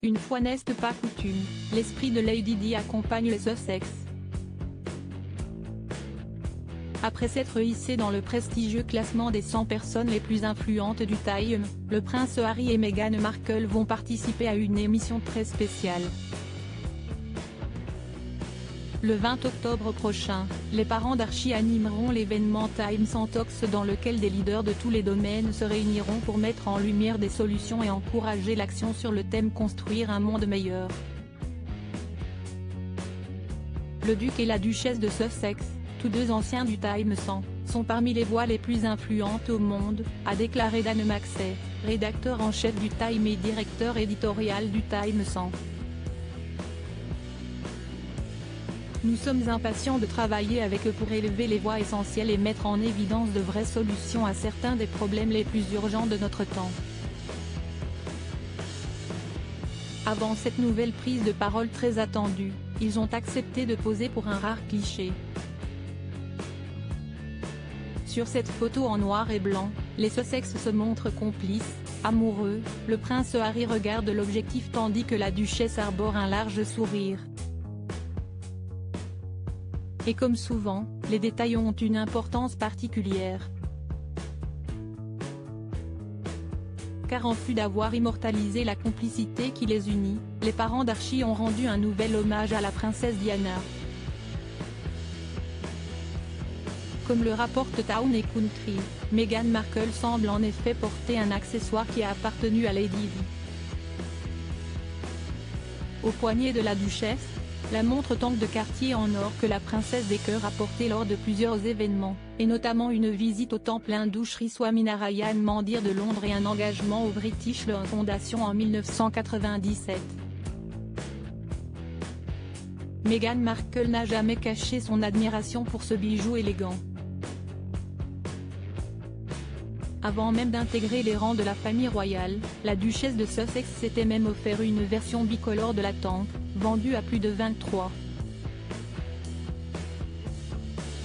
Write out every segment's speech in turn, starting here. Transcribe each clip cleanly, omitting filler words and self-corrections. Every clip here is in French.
Une fois n'est pas coutume, l'esprit de Lady Di accompagne les Sussex. Après s'être hissé dans le prestigieux classement des 100 personnes les plus influentes du Time, le prince Harry et Meghan Markle vont participer à une émission très spéciale. Le 20 octobre prochain, les parents d'Archie animeront l'événement Time Talks dans lequel des leaders de tous les domaines se réuniront pour mettre en lumière des solutions et encourager l'action sur le thème Construire un monde meilleur. Le duc et la duchesse de Sussex, tous deux anciens du Time 100, sont parmi les voix les plus influentes au monde, a déclaré Dan Maxey, rédacteur en chef du Time et directeur éditorial du Time 100. Nous sommes impatients de travailler avec eux pour élever les voix essentielles et mettre en évidence de vraies solutions à certains des problèmes les plus urgents de notre temps. Avant cette nouvelle prise de parole très attendue, ils ont accepté de poser pour un rare cliché. Sur cette photo en noir et blanc, les Sussex se montrent complices, amoureux, le prince Harry regarde l'objectif tandis que la duchesse arbore un large sourire. Et comme souvent, les détails ont une importance particulière. Car en plus d'avoir immortalisé la complicité qui les unit, les parents d'Archie ont rendu un nouvel hommage à la princesse Diana. Comme le rapporte Town & Country, Meghan Markle semble en effet porter un accessoire qui a appartenu à Lady Di. Au poignet de la duchesse, la montre tank de Cartier en or que la princesse des cœurs a portée lors de plusieurs événements, et notamment une visite au temple hindou Sri Swaminarayan Mandir de Londres et un engagement au British Law Foundation en 1997. Meghan Markle n'a jamais caché son admiration pour ce bijou élégant. Avant même d'intégrer les rangs de la famille royale, la duchesse de Sussex s'était même offert une version bicolore de la tank, vendue à plus de 23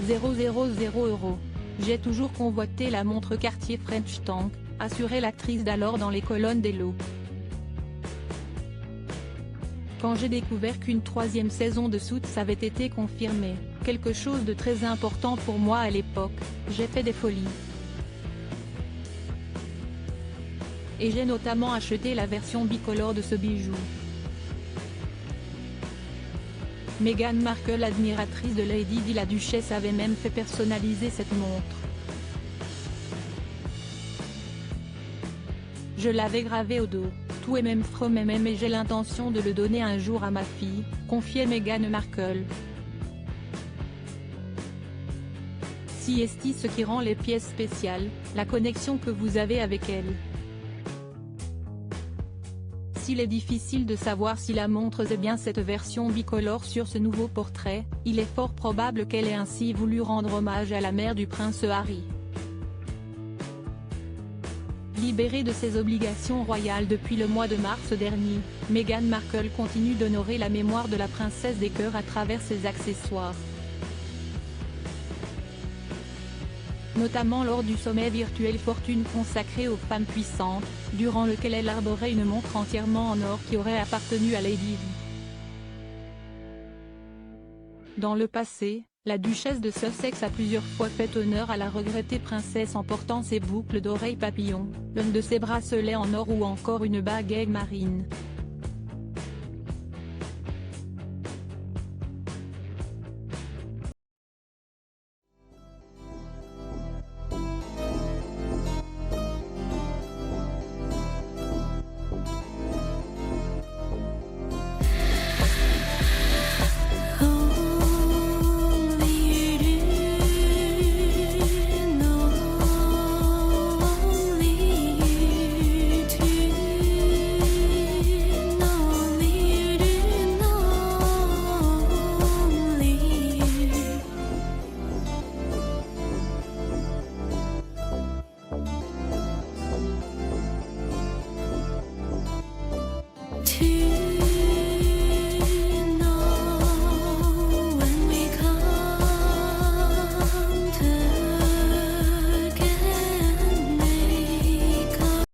000 €. J'ai toujours convoité la montre Cartier French Tank, assurait l'actrice d'alors dans les colonnes des lots. Quand j'ai découvert qu'une troisième saison de Suits avait été confirmée, quelque chose de très important pour moi à l'époque, j'ai fait des folies. Et j'ai notamment acheté la version bicolore de ce bijou. Meghan Markle, admiratrice de Lady Di, la duchesse avait même fait personnaliser cette montre. Je l'avais gravée au dos, tout est même from MM et j'ai l'intention de le donner un jour à ma fille, confiait Meghan Markle. Si est ce qui rend les pièces spéciales, la connexion que vous avez avec elle. S'il est difficile de savoir si la montre est bien cette version bicolore sur ce nouveau portrait, il est fort probable qu'elle ait ainsi voulu rendre hommage à la mère du prince Harry. Libérée de ses obligations royales depuis le mois de mars dernier, Meghan Markle continue d'honorer la mémoire de la princesse des cœurs à travers ses accessoires. Notamment lors du sommet virtuel Fortune consacré aux femmes puissantes, durant lequel elle arborait une montre entièrement en or qui aurait appartenu à Lady Di. Dans le passé, la duchesse de Sussex a plusieurs fois fait honneur à la regrettée princesse en portant ses boucles d'oreilles papillons, l'un de ses bracelets en or ou encore une baguette marine.